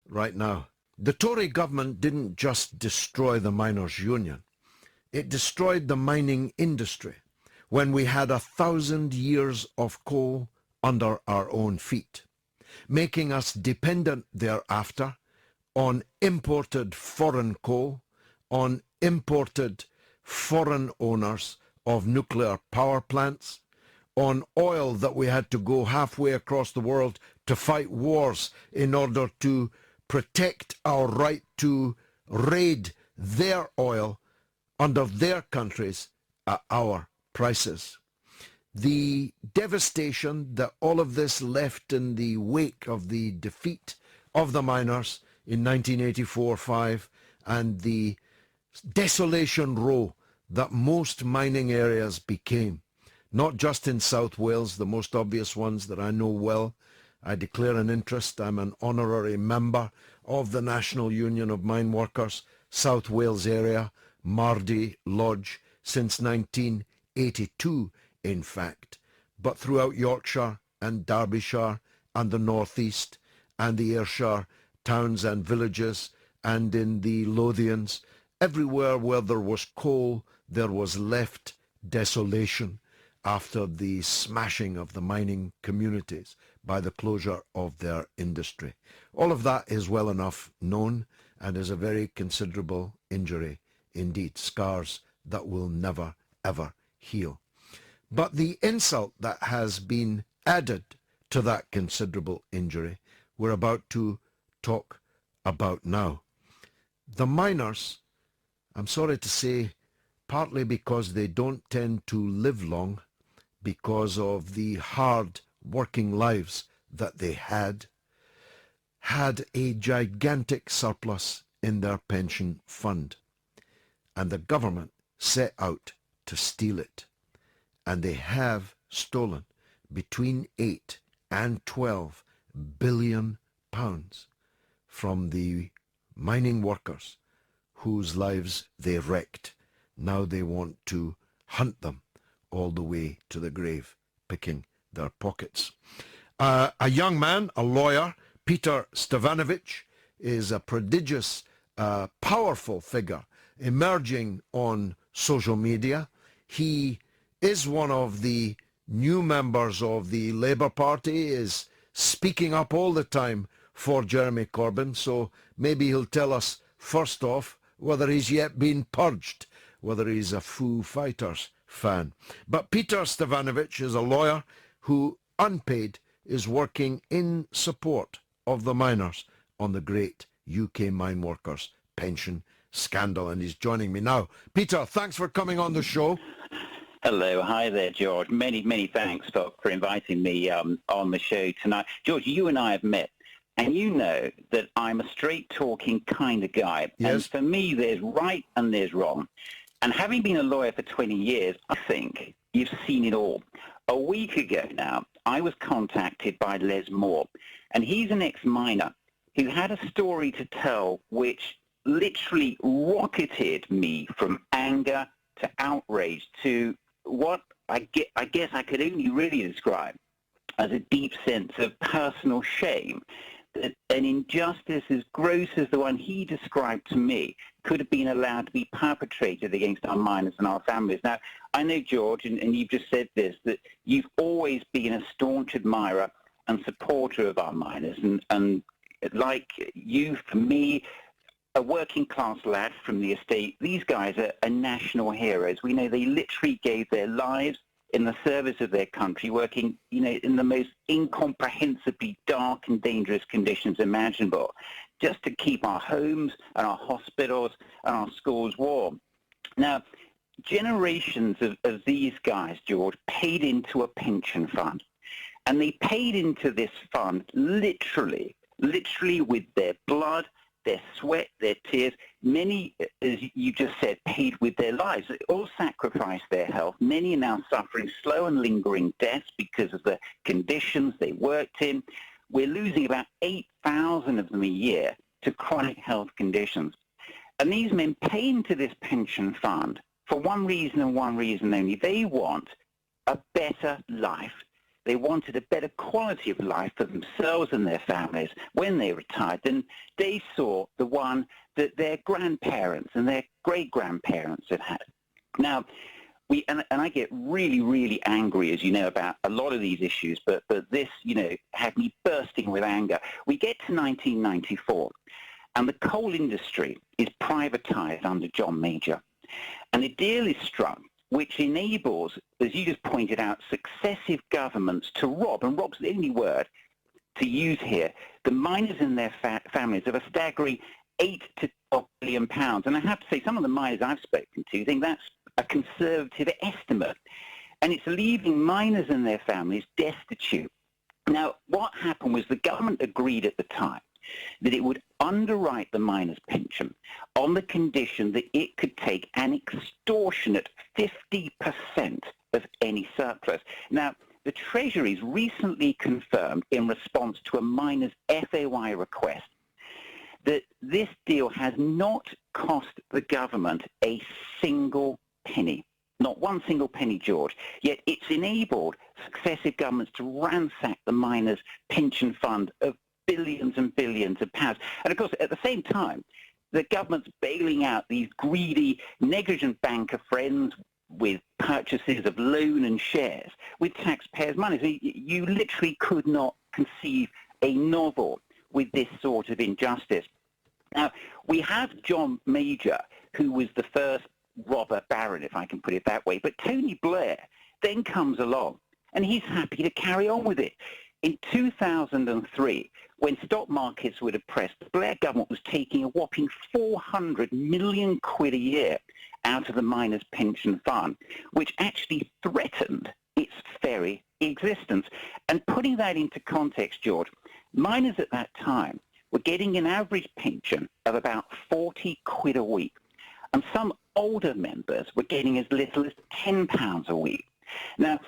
right now. The Tory government didn't just destroy the miners' union. It destroyed the mining industry when we had 1,000 years of coal under our own feet, making us dependent thereafter on imported foreign coal, on imported foreign owners of nuclear power plants, on oil that we had to go halfway across the world to fight wars in order to protect our right to raid their oil under their countries at our prices. The devastation that all of this left in the wake of the defeat of the miners in 1984-5 and the desolation row that most mining areas became, not just in South Wales, the most obvious ones that I know well. I declare an interest. I'm an honorary member of the National Union of Mine Workers, South Wales area, Mardy Lodge, since 1982, in fact. But throughout Yorkshire and Derbyshire and the North East and the Ayrshire towns and villages and in the Lothians, everywhere where there was coal, there was left desolation after the smashing of the mining communities by the closure of their industry. All of that is well enough known and is a very considerable injury indeed, scars that will never ever heal. But the insult that has been added to that considerable injury we're about to talk about now. The miners, I'm sorry to say, partly because they don't tend to live long because of the hard working lives that they had a gigantic surplus in their pension fund. And the government set out to steal it. And they have stolen between 8 and 12 billion pounds from the mining workers whose lives they wrecked. Now they want to hunt them all the way to the grave, picking their pockets. A young man, a lawyer, Peter Stefanovic, is a prodigious, powerful figure emerging on social media. He is one of the new members of the Labour Party, is speaking up all the time for Jeremy Corbyn, so maybe he'll tell us first off whether he's yet been purged, whether he's a Foo Fighters fan. But Peter Stefanovic is a lawyer who, unpaid, is working in support of the miners on the great UK mine workers pension scandal, and he's joining me now. Peter, thanks for coming on the show. Hello, hi there, George. Many thanks for inviting me on the show tonight. George, you and I have met, and you know that I'm a straight-talking kind of guy. Yes. And for me, there's right and there's wrong. And having been a lawyer for 20 years, I think you've seen it all. A week ago now, I was contacted by Les Moore, and he's an ex-miner who had a story to tell which literally rocketed me from anger to outrage to what I guess I could only really describe as a deep sense of personal shame that an injustice as gross as the one he described to me could have been allowed to be perpetrated against our miners and our families. Now, I know, George, and you've just said this, that you've always been a staunch admirer and supporter of our miners, and like you, for me, a working class lad from the estate, these guys are national heroes. We know they literally gave their lives in the service of their country, working, in the most incomprehensibly dark and dangerous conditions imaginable, just to keep our homes and our hospitals and our schools warm. Now, generations of these guys, George, paid into a pension fund. And they paid into this fund literally with their blood, their sweat, their tears. Many, as you just said, paid with their lives. They all sacrificed their health. Many are now suffering slow and lingering deaths because of the conditions they worked in. We're losing about 8,000 of them a year to chronic health conditions. And these men pay into this pension fund for one reason and one reason only. They want a better life. they wanted a better quality of life for themselves and their families when they retired than they saw the one that their grandparents and their great-grandparents had had. Now, and I get really, really angry, as you know, about a lot of these issues, but this, had me bursting with anger. We get to 1994, and the coal industry is privatized under John Major. And a deal is struck which enables, as you just pointed out, successive governments to rob, and rob's the only word to use here, the miners and their families of a staggering £8 to £12 billion. And I have to say, some of the miners I've spoken to think that's a conservative estimate. And it's leaving miners and their families destitute. Now, what happened was the government agreed at the time that it would underwrite the miners' pension on the condition that it could take an extortionate 50% of any surplus. Now, the Treasury's recently confirmed, in response to a miners' FOI request, that this deal has not cost the government a single penny. Not one single penny, George. Yet it's enabled successive governments to ransack the miners' pension fund of billions and billions of pounds. And of course, at the same time, the government's bailing out these greedy, negligent banker friends with purchases of loan and shares with taxpayers' money. So you literally could not conceive a novel with this sort of injustice. Now, we have John Major, who was the first robber baron, if I can put it that way, but Tony Blair then comes along, and he's happy to carry on with it. In 2003, when stock markets were depressed, the Blair government was taking a whopping 400 million quid a year out of the miners' pension fund, which actually threatened its very existence. And putting that into context, George, miners at that time were getting an average pension of about 40 quid a week, and some older members were getting as little as £10 a week. Now,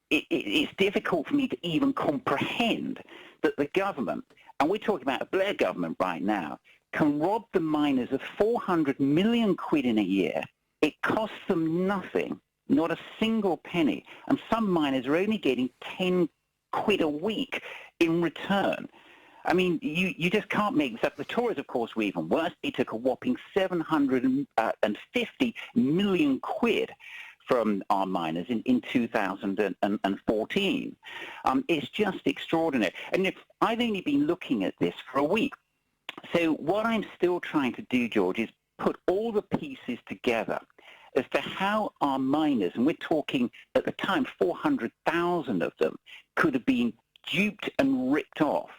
it's difficult for me to even comprehend that the government, and we're talking about a Blair government right now, can rob the miners of 400 million quid in a year. It costs them nothing, not a single penny, and some miners are only getting 10 quid a week in return. I mean, you just can't make this up. The Tories, of course, were even worse. They took a whopping 750 million quid from our miners in 2014. It's just extraordinary. And I've only been looking at this for a week. So what I'm still trying to do, George, is put all the pieces together as to how our miners, and we're talking at the time 400,000 of them, could have been duped and ripped off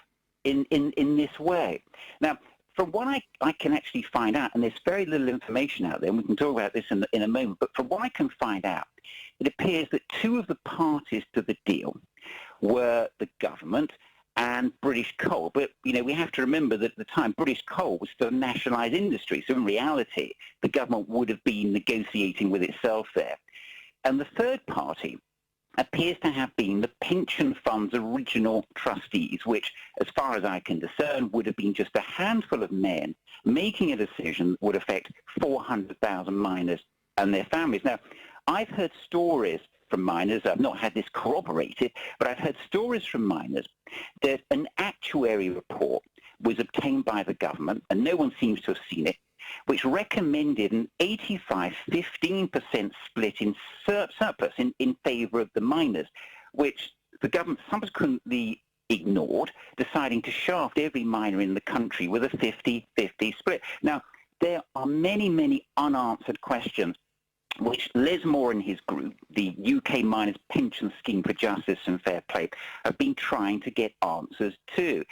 in this way. Now, from what I can actually find out, and there's very little information out there, and we can talk about this in a moment, but from what I can find out, it appears that two of the parties to the deal were the government and British Coal. But, we have to remember that at the time, British Coal was still a nationalised industry, so in reality, the government would have been negotiating with itself there. And the third party appears to have been the pension fund's original trustees, which, as far as I can discern, would have been just a handful of men making a decision that would affect 400,000 miners and their families. Now, I've heard stories from miners, I've not had this corroborated, but I've heard stories from miners that an actuary report was obtained by the government, and no one seems to have seen it, which recommended an 85-15% split in surplus in favour of the miners, which the government subsequently ignored, deciding to shaft every miner in the country with a 50-50 split. Now, there are many, many unanswered questions which Les Moore and his group, the UK Miners Pension Scheme for Justice and Fair Play, have been trying to get answers to.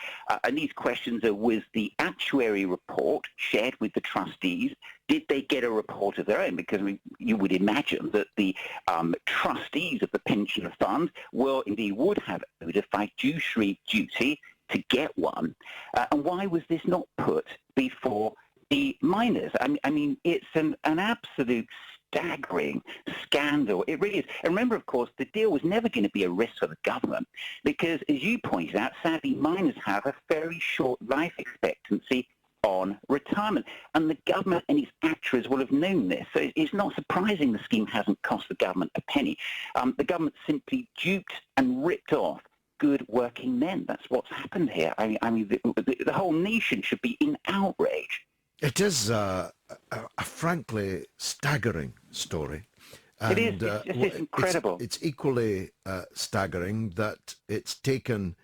And these questions are, was the actuary report shared with the trustees? Did they get a report of their own? Because you would imagine that the trustees of the pension fund would have owed a fiduciary duty to get one. And why was this not put before the miners? I mean, it's an absolute staggering scandal. It really is. And remember, of course, the deal was never going to be a risk for the government because, as you pointed out, sadly, miners have a very short life expectancy on retirement. And the government and its actuaries will have known this. So it's not surprising the scheme hasn't cost the government a penny. The government simply duped and ripped off good working men. That's what's happened here. I mean the whole nation should be in outrage. It is a frankly staggering story. And, it is. It's incredible. It's equally staggering that it's taken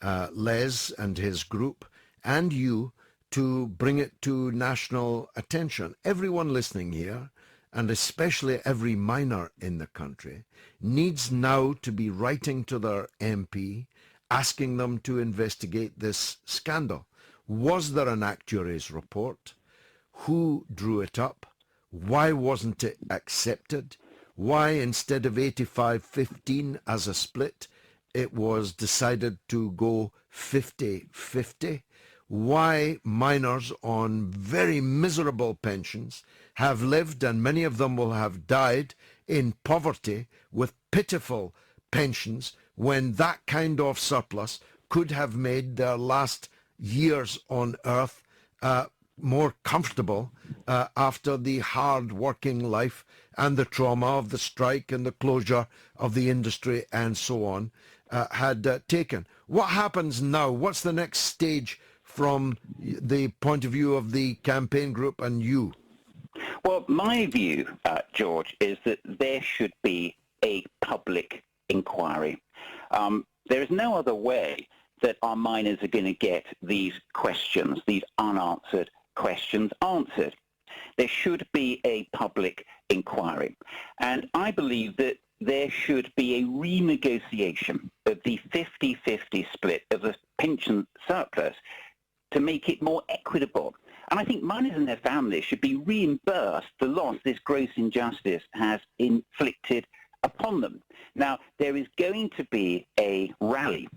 Les and his group and you to bring it to national attention. Everyone listening here, and especially every miner in the country, needs now to be writing to their MP, asking them to investigate this scandal. Was there an actuary's report? Who drew it up? Why wasn't it accepted? Why, instead of 85-15 as a split, it was decided to go 50-50? Why miners on very miserable pensions have lived, and many of them will have died, in poverty with pitiful pensions, when that kind of surplus could have made their last years on earth more comfortable after the hard working life and the trauma of the strike and the closure of the industry and so on had taken. What happens now? What's the next stage from the point of view of the campaign group and you? Well, my view, George, is that there should be a public inquiry. There is no other way that our miners are going to get these questions, these unanswered questions, answered. There should be a public inquiry. And I believe that there should be a renegotiation of the 50-50 split of the pension surplus to make it more equitable. And I think miners and their families should be reimbursed the loss this gross injustice has inflicted upon them. Now, there is going to be a rally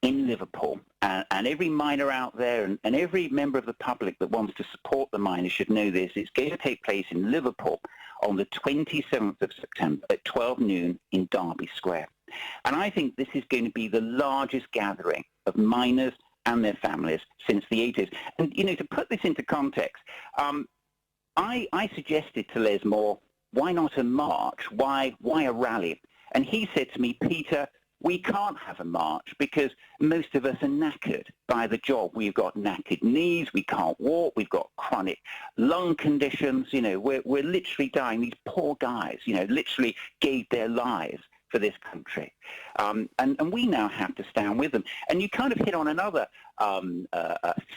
in Liverpool, and every miner out there and every member of the public that wants to support the miners should know this. It's going to take place in Liverpool on the 27th of September at 12 noon in Derby Square. And I think this is going to be the largest gathering of miners and their families since the 80s. And, you know, to put this into context, I suggested to Les Moore, why not a march? Why a rally? And he said to me, Peter, we can't have a march because most of us are knackered by the job. We've got knackered knees, we can't walk, we've got chronic lung conditions, you know, we're literally dying. These poor guys, you know, literally gave their lives for this country. And we now have to stand with them. And you kind of hit on another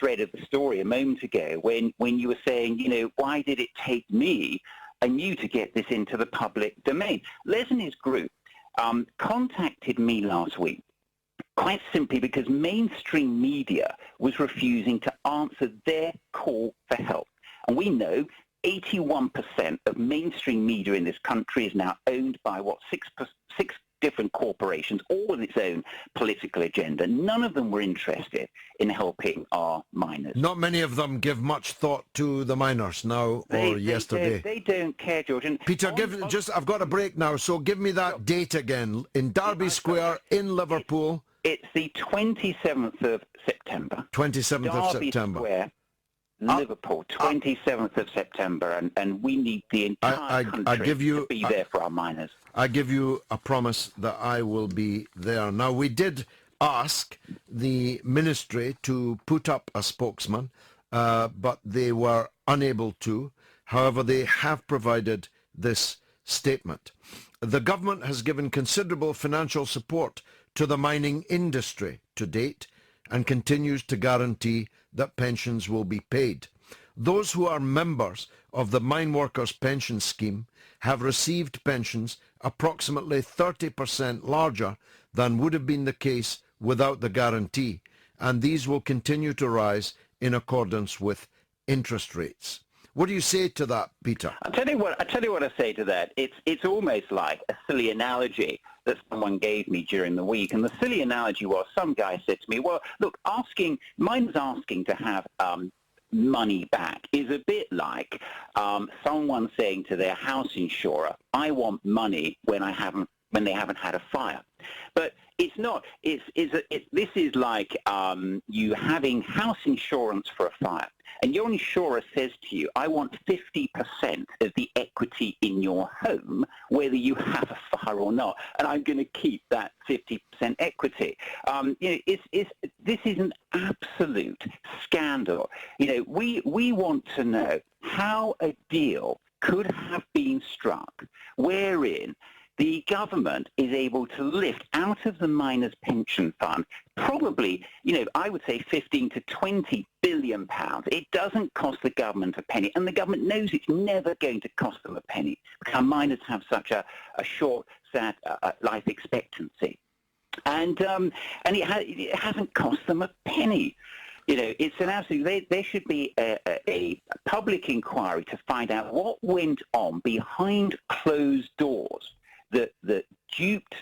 thread of the story a moment ago when you were saying, you know, why did it take me and you to get this into the public domain? Les and his group contacted me last week quite simply because mainstream media was refusing to answer their call for help. And we know 81% of mainstream media in this country is now owned by, six different corporations, all with its own political agenda. None of them were interested in helping our miners. Not many of them give much thought to the miners now or yesterday. They don't care, George. And Peter, I've got a break now, so give me that date again. In Derby Square in Liverpool. It's the 27th of September. 27th of September. Square, Liverpool, 27th of September, and we need the entire country to be there for our miners. I give you a promise that I will be there. Now, we did ask the ministry to put up a spokesman, but they were unable to. However, they have provided this statement. The government has given considerable financial support to the mining industry to date and continues to guarantee that pensions will be paid. Those who are members of the Mine Workers Pension Scheme have received pensions approximately 30% larger than would have been the case without the guarantee, and these will continue to rise in accordance with interest rates. What do you say to that, Peter? I'll tell you what I say to that. It's almost like a silly analogy that someone gave me during the week. And the silly analogy was some guy said to me, well, look, miners asking to have money back is a bit like someone saying to their house insurer, I want money when I haven't when they haven't had a fire. But it's not. This is like you having house insurance for a fire, and your insurer says to you, "I want 50% of the equity in your home, whether you have a fire or not, and I'm going to keep that 50% equity." This is an absolute scandal. We want to know how a deal could have been struck wherein the government is able to lift out of the miners' pension fund probably, I would say 15 to 20 billion pounds. It doesn't cost the government a penny, and the government knows it's never going to cost them a penny because miners have such a short, sad life expectancy. And it hasn't cost them a penny. It's an absolute. There should be a public inquiry to find out what went on behind closed doors that duped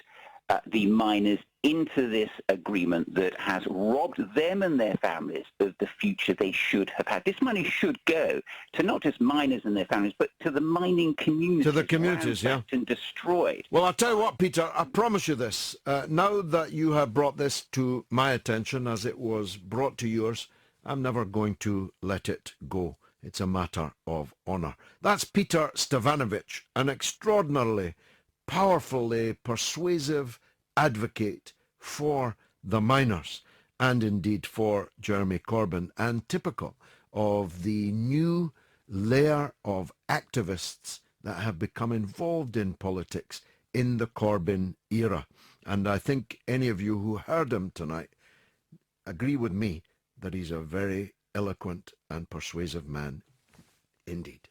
the miners into this agreement that has robbed them and their families of the future they should have had. This money should go to not just miners and their families, but to the mining communities. To the communities, yeah. And destroyed. Well, I'll tell you what, Peter, I promise you this. Now that you have brought this to my attention as it was brought to yours, I'm never going to let it go. It's a matter of honour. That's Peter Stefanovic, an extraordinarily powerfully persuasive advocate for the miners and indeed for Jeremy Corbyn, and typical of the new layer of activists that have become involved in politics in the Corbyn era. And I think any of you who heard him tonight agree with me that he's a very eloquent and persuasive man indeed.